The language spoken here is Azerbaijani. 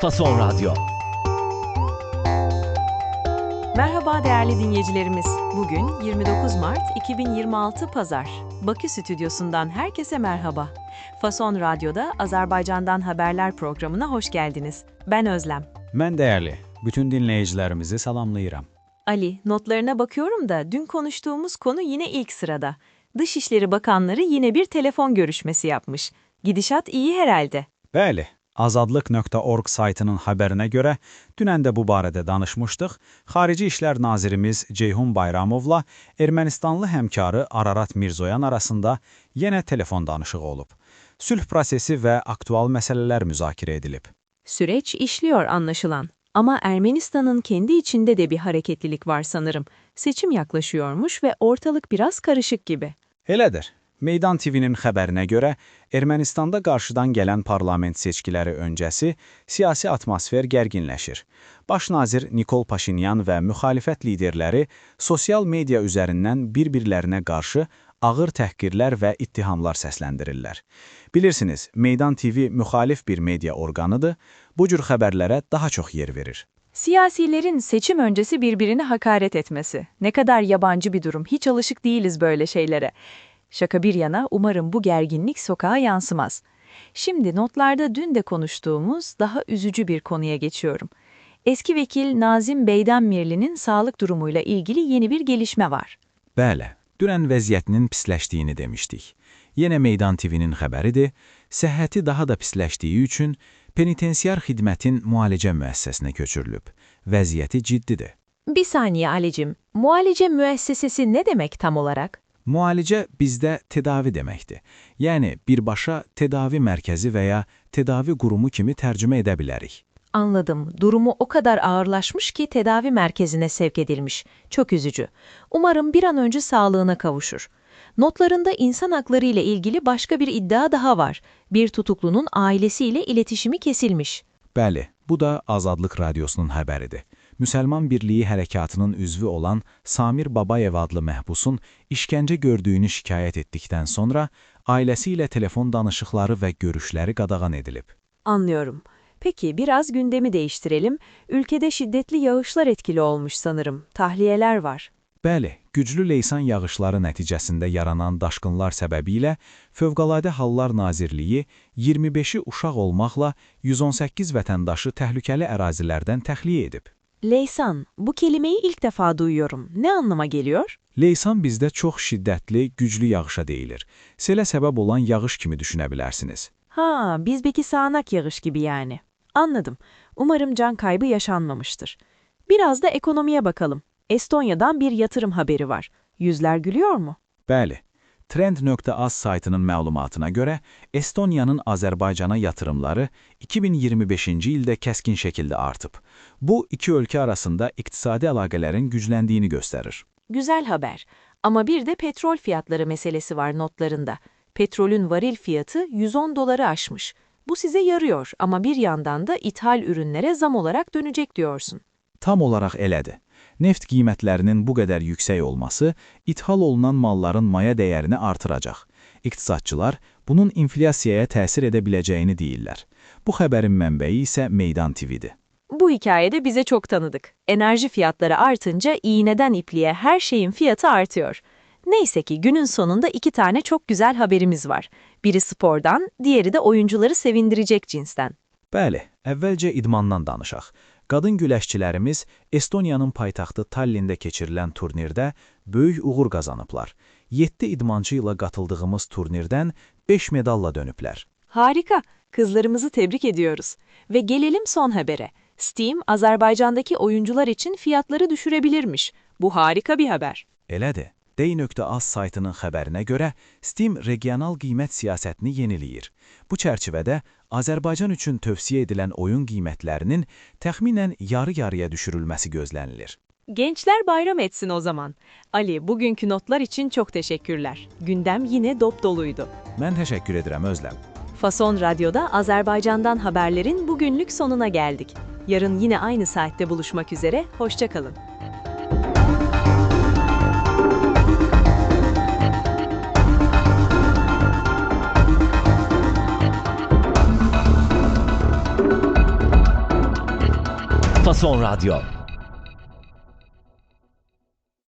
Fason Radyo. Merhaba değerli dinleyicilerimiz. Bugün 29 Mart 2026 Pazar. Bakü stüdyosundan herkese merhaba. Fason Radyo'da Azerbaycan'dan Haberler programına hoş geldiniz. Ben Özlem. Mən dəyərli, bütün dinləyicilərimizi salamlayıram. Ali, notlarına bakıyorum da dün konuştuğumuz konu yine ilk sırada. Dışişleri Bakanları yine bir telefon görüşmesi yapmış. Gidişat iyi herhalde. Bəli, azadlıq.org saytının xəbərinə görə dünən də bu barədə danışmışdıq. Xarici İşlər Nazirimiz Ceyhun Bayramovla Ermənistanlı həmkarı Ararat Mirzoyan arasında yenə telefon danışığı olub. Sülh prosesi və aktual məsələlər müzakirə edilib. Süreç işliyor anlaşılan. Ama Ermenistan'ın kendi içinde de bir hareketlilik var sanırım. Seçim yaklaşıyormuş ve ortalık biraz karışık gibi. Elədir. Meydan TV-nin xəbərinə görə Ermənistanda qarşıdan gələn parlament seçkiləri öncəsi siyasi atmosfer gərginləşir. Baş nazir Nikol Paşinyan və müxalifət liderləri sosial media üzərindən bir-birlərinə qarşı ağır təhqirlər və ittihamlar səsləndirirlər. Bilirsiniz, Meydan TV müxalif bir media orqanıdır, bu cür xəbərlərə daha çox yer verir. Siyasilerin seçim öncesi birbirine hakaret etmesi. Ne kadar yabancı bir durum, hiç alışık değiliz böyle şeylere. Şaka bir yana, umarım bu gerginlik sokağa yansımaz. Şimdi notlarda dün de konuştuğumuz daha üzücü bir konuya geçiyorum. Eski vekil Nazim Beydanmirli'nin sağlık durumuyla ilgili yeni bir gelişme var. Bəli, dünən vəziyyətinin pisləşdiyini demişdik. Yenə Meydan TV-nin xəbəridir, səhhəti daha da pisləşdiyi üçün penitensiar xidmətin müalicə müəssisəsinə köçürülüb. Vəziyyəti ciddidir. Bir saniye Alicim, muhalece müessesesi ne demek tam olarak? Müalicə bizdə tedavi deməkdir. Yəni, birbaşa tedavi mərkəzi və ya tedavi qurumu kimi tərcümə edə bilərik. Anladım. Durumu o kadar ağırlaşmış ki tedavi merkezine sevk edilmiş. Çok üzücü. Umarım bir an önce sağlığına kavuşur. Notlarında insan hakları ile ilgili başka bir iddia daha var. Bir tutuklunun ailesiyle iletişimi kesilmiş. Bəli, bu da Azadlıq Radiosunun xəbəridir. Müsəlman Birliyi Hərəkatının üzvü olan Samir Babayev adlı məhbusun işgəncə gördüyünü şikayət etdikdən sonra ailəsi ilə telefon danışıqları və görüşləri qadağan edilib. Anlıyorum. Peki biraz gündemi değiştirelim. Ülkede şiddetli yağışlar etkili olmuş sanırım. Tahliyeler var. Bəli, güclü leysan yağışları nəticəsində yaranan daşqınlar səbəbilə Fövqəladə Hallar Nazirliyi 25-i uşaq olmaqla 118 vətəndaşı təhlükəli ərazilərdən təxliyə edib. Leysan, bu kelimeyi ilk defa duyuyorum. Ne anlama geliyor? Leysan bizdə çox şiddətli, güclü yağışa deyilir. Selə səbəb olan yağış kimi düşünə bilərsiniz. Ha, bizdeki sağanak yağış gibi yani. Anladım. Umarım can kaybı yaşanmamıştır. Biraz da ekonomiye bakalım. Estonya'dan bir yatırım haberi var. Yüzler gülüyor mu? Bəli. Trend.az saytının məlumatına görə Estoniyanın Azərbaycana yatırımları 2025-ci ildə kəskin şəkildə artıb. Bu, iki ölkə arasında iqtisadi əlaqələrin gücləndiyini göstərir. Güzel haber. Ama bir de petrol fiyatları meselesi var notlarında. Petrolün varil fiyatı 110 doları aşmış. Bu size yarıyor ama bir yandan da ithal ürünlere zam olarak dönecek diyorsun. Tam olaraq elədir. Neft qiymətlərinin bu qədər yüksək olması ithal olunan malların maya dəyərini artıracaq. İqtisadçılar bunun inflyasiyaya təsir edə biləcəyini deyirlər. Bu xəbərin mənbəyi isə Meydan TV-dir. Bu hikayede bize çok tanıdık. Enerji fiyatları artınca iğneden ipliğe her şeyin fiyatı artıyor. Neyse ki günün sonunda iki tane çok güzel haberimiz var. Biri spordan, diğeri de oyuncuları sevindirecek cinsten. Bəli, əvvəlcə idmandan danışaq. Qadın güləşçilərimiz Estoniyanın paytaxtı Tallində keçirilən turnirdə böyük uğur qazanıblar. 7 idmançı ilə qatıldığımız turnirdən 5 medalla dönüblər. Harika, kızlarımızı tebrik ediyoruz. Ve gelelim son habere. Steam, Azerbaycan'daki oyuncular için fiyatları düşürebilirmiş. Bu harika bir haber. Elədir. Day.az saytının xəbərinə görə Steam regional qiymət siyasətini yeniləyir. Bu çərçivədə Azərbaycan üçün tövsiyə edilən oyun qiymətlərinin təxminən yarı-yarıya düşürülməsi gözlənilir. Gençler bayram etsin o zaman. Ali, bugünkü notlar için çok teşekkürler. Gündem yine dop doluydu. Mən təşəkkür edirəm Özlem. Fason Radyo'da Azerbaycan'dan haberlerin bugünlük sonuna geldik. Yarın yine aynı saatte buluşmak üzere, hoşça kalın. Hafta Son Radyo.